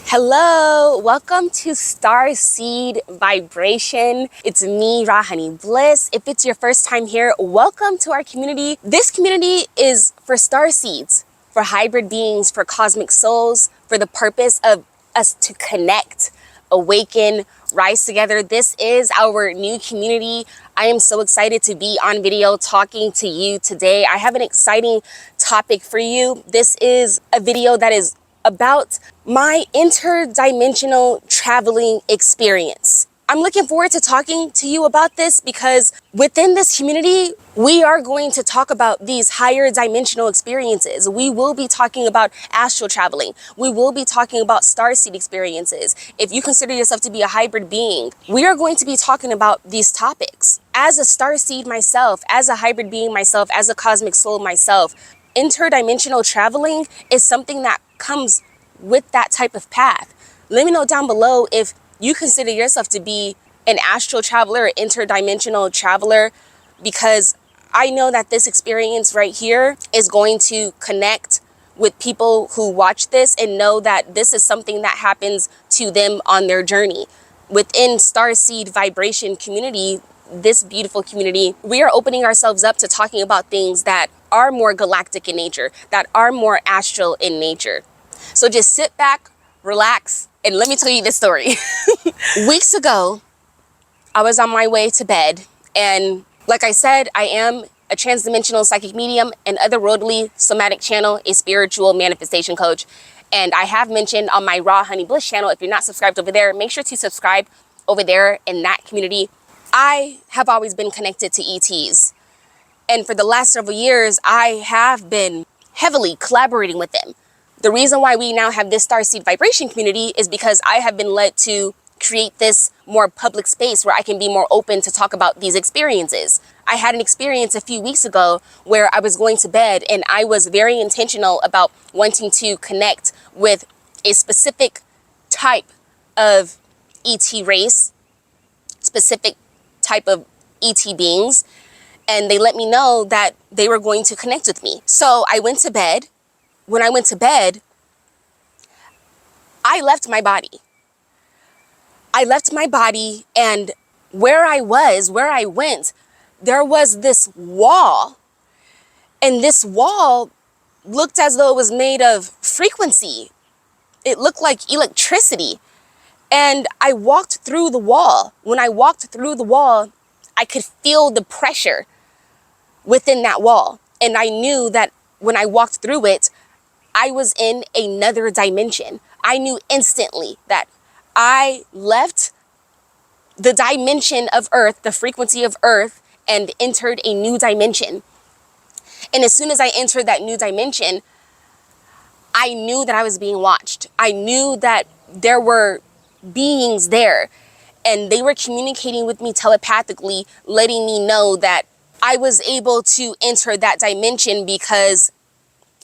Hello, welcome to Starseed Vibration. It's me, Honey Bliss. If it's your first time here, welcome to our community. This community is for starseeds, for hybrid beings, for cosmic souls, for the purpose of us to connect, awaken, rise together. This is our new community. I am so excited to be on video talking to you today. I have an exciting topic for you. This is a video that is about my interdimensional traveling experience. I'm looking forward to talking to you about this because within this community, we are going to talk about these higher dimensional experiences. We will be talking about astral traveling. We will be talking about starseed experiences. If you consider yourself to be a hybrid being, we are going to be talking about these topics. As a starseed myself, as a hybrid being myself, as a cosmic soul myself, interdimensional traveling is something that comes with that type of path. Let me know down below if you consider yourself to be an astral traveler or interdimensional traveler, because I know that this experience right here is going to connect with people who watch this and know that this is something that happens to them on their journey. Within Starseed Vibration community, this beautiful community, we are opening ourselves up to talking about things that are more galactic in nature, that are more astral in nature. So just sit back, relax, and let me tell you this story. Weeks ago, I was on my way to bed, and like I said, I am a transdimensional psychic medium, an otherworldly somatic channel, a spiritual manifestation coach. And I have mentioned on my Honey Bliss channel, if you're not subscribed over there, make sure to subscribe over there in that community. I have always been connected to ETs. And for the last several years, I have been heavily collaborating with them. The reason why we now have this Starseed Vibration community is because I have been led to create this more public space where I can be more open to talk about these experiences. I had an experience a few weeks ago where I was going to bed and I was very intentional about wanting to connect with a specific type of ET race, specific type of ET beings, and they let me know that they were going to connect with me. So I went to bed. When I went to bed, I left my body. I left my body, and where I went, there was this wall. And this wall looked as though it was made of frequency. It looked like electricity. And I walked through the wall. When I walked through the wall, I could feel the pressure within that wall. And I knew that when I walked through it, I was in another dimension. I knew instantly that I left the dimension of Earth, the frequency of Earth, and entered a new dimension. And as soon as I entered that new dimension, I knew that I was being watched. I knew that there were beings there, and they were communicating with me telepathically, letting me know that I was able to enter that dimension because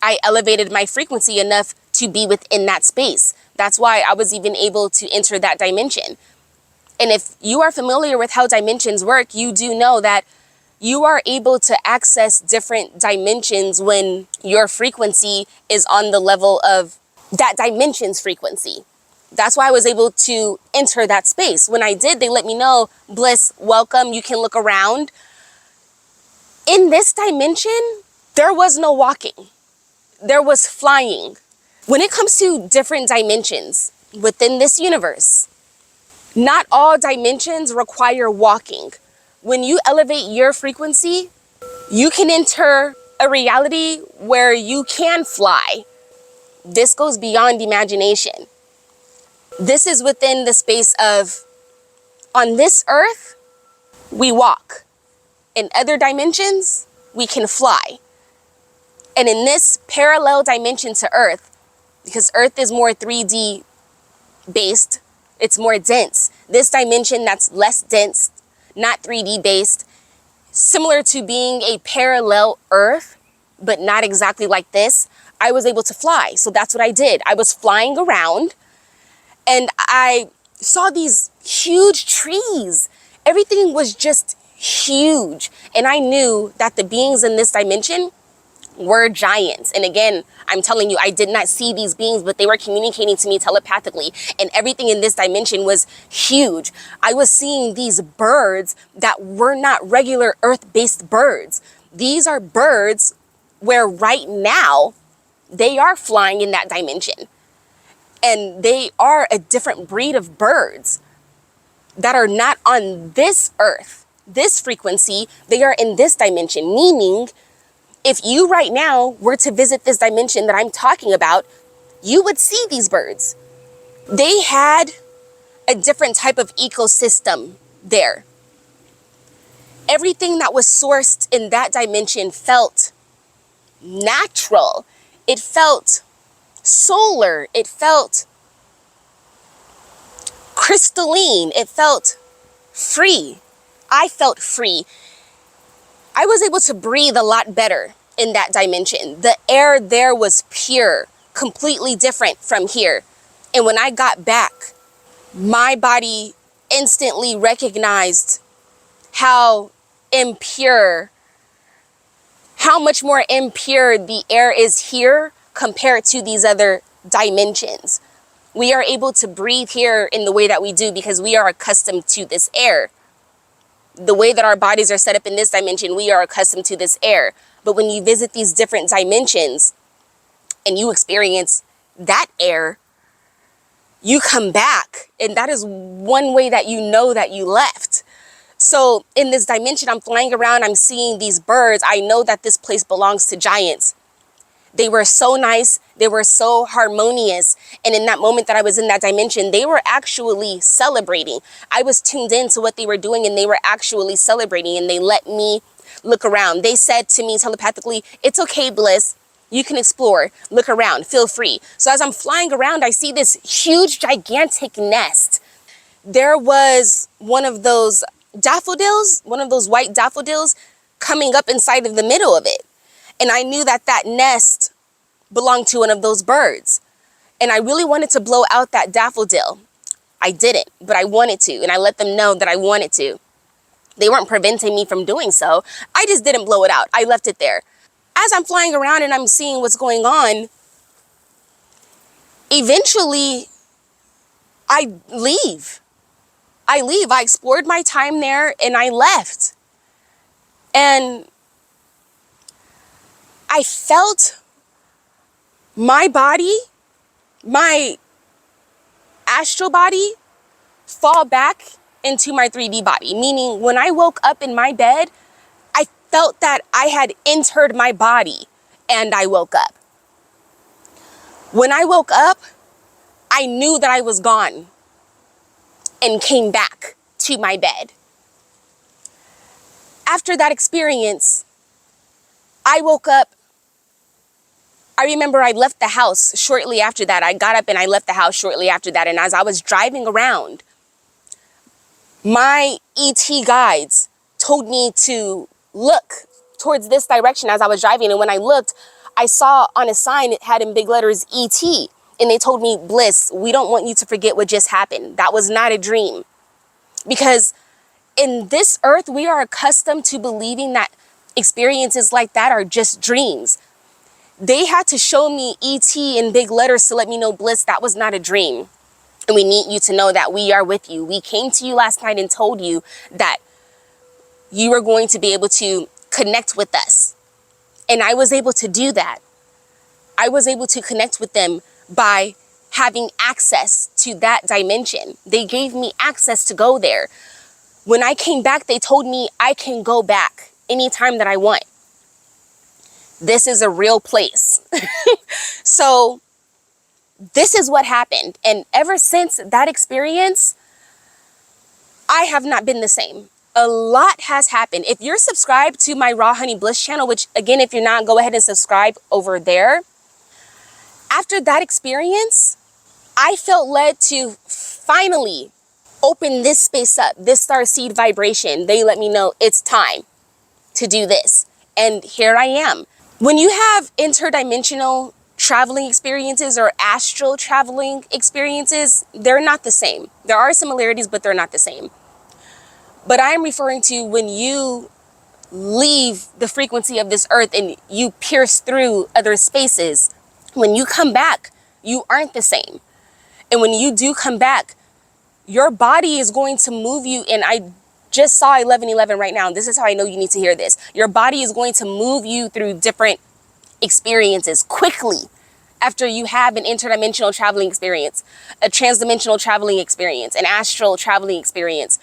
I elevated my frequency enough to be within that space. That's why I was even able to enter that dimension. And if you are familiar with how dimensions work, you do know that you are able to access different dimensions when your frequency is on the level of that dimension's frequency. That's why I was able to enter that space. When I did, they let me know, Bliss, welcome, you can look around. In this dimension, there was no walking. There was flying. When it comes to different dimensions within this universe, not all dimensions require walking. When you elevate your frequency, you can enter a reality where you can fly. This goes beyond imagination. This is within the space of, on this earth, we walk. In other dimensions, we can fly. And in this parallel dimension to Earth, because Earth is more 3D based, it's more dense. This dimension that's less dense, not 3D based, similar to being a parallel Earth, but not exactly like this, I was able to fly. So that's what I did. I was flying around and I saw these huge trees. Everything was just huge. And I knew that the beings in this dimension were giants. And again, I'm telling you, I did not see these beings, but they were communicating to me telepathically. And everything in this dimension was huge. I was seeing these birds that were not regular Earth-based birds. These are birds where right now they are flying in that dimension. And they are a different breed of birds that are not on this Earth, this frequency. They are in this dimension, meaning if you right now were to visit this dimension that I'm talking about, you would see these birds. They had a different type of ecosystem there. Everything that was sourced in that dimension felt natural. It felt solar. It felt crystalline. It felt free. I felt free. I was able to breathe a lot better in that dimension. The air there was pure, completely different from here. And when I got back, my body instantly recognized how impure, how much more impure the air is here compared to these other dimensions. We are able to breathe here in the way that we do because we are accustomed to this air. The way that our bodies are set up in this dimension, we are accustomed to this air. But when you visit these different dimensions and you experience that air, you come back, and that is one way that you know that you left. So in this dimension, I'm flying around, I'm seeing these birds. I know that this place belongs to giants. They were so nice. They were so harmonious. And in that moment that I was in that dimension, they were actually celebrating. I was tuned in to what they were doing, and they were actually celebrating, and they let me look around. They said to me telepathically, "It's okay, Bliss. You can explore, look around, feel free." So as I'm flying around, I see this huge, gigantic nest. There was one of those daffodils, one of those white daffodils coming up inside of the middle of it. And I knew that that nest belonged to one of those birds. And I really wanted to blow out that daffodil. I didn't, but I wanted to. And I let them know that I wanted to. They weren't preventing me from doing so. I just didn't blow it out. I left it there. As I'm flying around and I'm seeing what's going on, eventually I leave. I explored my time there and I left. And I felt my body, my astral body, fall back into my 3D body. Meaning when I woke up in my bed, I felt that I had entered my body and I woke up. When I woke up, I knew that I was gone and came back to my bed. After that experience, I woke up. I remember I left the house shortly after that. I got up and I left the house shortly after that. And as I was driving around, my ET guides told me to look towards this direction as I was driving. And when I looked, I saw on a sign, it had in big letters, ET. And they told me, "Bliss, we don't want you to forget what just happened. That was not a dream." Because in this earth, we are accustomed to believing that experiences like that are just dreams. They had to show me ET in big letters to let me know, "Bliss, that was not a dream. And we need you to know that we are with you. We came to you last night and told you that you were going to be able to connect with us." And I was able to do that. I was able to connect with them by having access to that dimension. They gave me access to go there. When I came back, they told me I can go back anytime that I want. This is a real place. So this is what happened. And ever since that experience, I have not been the same. A lot has happened. If you're subscribed to my Raw Honey Bliss channel, which again, if you're not, go ahead and subscribe over there. After that experience, I felt led to finally open this space up, this starseed vibration. They let me know it's time to do this. And here I am. When you have interdimensional traveling experiences or astral traveling experiences, they're not the same. There are similarities, but they're not the same. But I'm referring to when you leave the frequency of this earth and you pierce through other spaces, when you come back, you aren't the same. And when you do come back, your body is going to move you. And I just saw 1111 right now. This is how I know you need to hear this. Your body is going to move you through different experiences quickly after you have an interdimensional traveling experience, a transdimensional traveling experience, an astral traveling experience.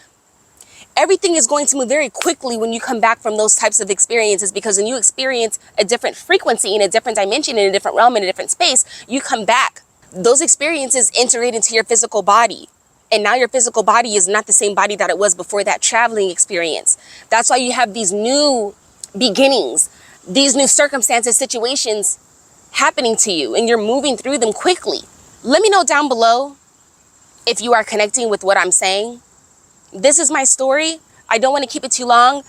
Everything is going to move very quickly when you come back from those types of experiences, because when you experience a different frequency in a different dimension, in a different realm, in a different space, you come back. Those experiences integrate into your physical body. And now your physical body is not the same body that it was before that traveling experience. That's why you have these new beginnings, these new circumstances, situations happening to you, and you're moving through them quickly. Let me know down below if you are connecting with what I'm saying. This is my story. I don't want to keep it too long,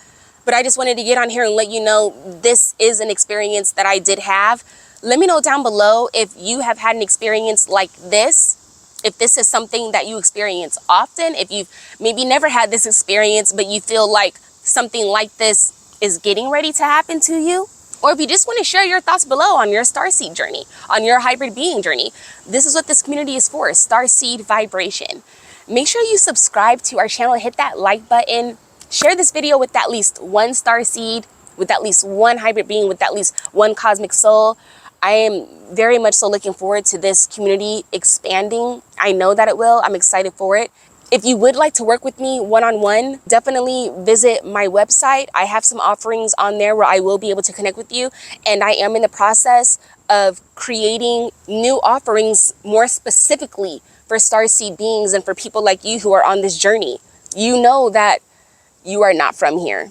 but I just wanted to get on here and let you know this is an experience that I did have. Let me know down below if you have had an experience like this, if this is something that you experience often, if you've maybe never had this experience, but you feel like something like this is getting ready to happen to you. Or if you just want to share your thoughts below on your starseed journey, on your hybrid being journey. This is what this community is for, Starseed Vibration. Make sure you subscribe to our channel, hit that like button, share this video with at least one starseed, with at least one hybrid being, with at least one cosmic soul. I am very much so looking forward to this community expanding. I know that it will. I'm excited for it. If you would like to work with me one-on-one, definitely visit my website. I have some offerings on there where I will be able to connect with you. And I am in the process of creating new offerings more specifically for starseed beings and for people like you who are on this journey. You know that you are not from here,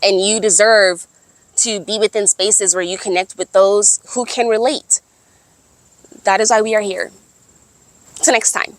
and you deserve to be within spaces where you connect with those who can relate. That is why we are here. Till next time.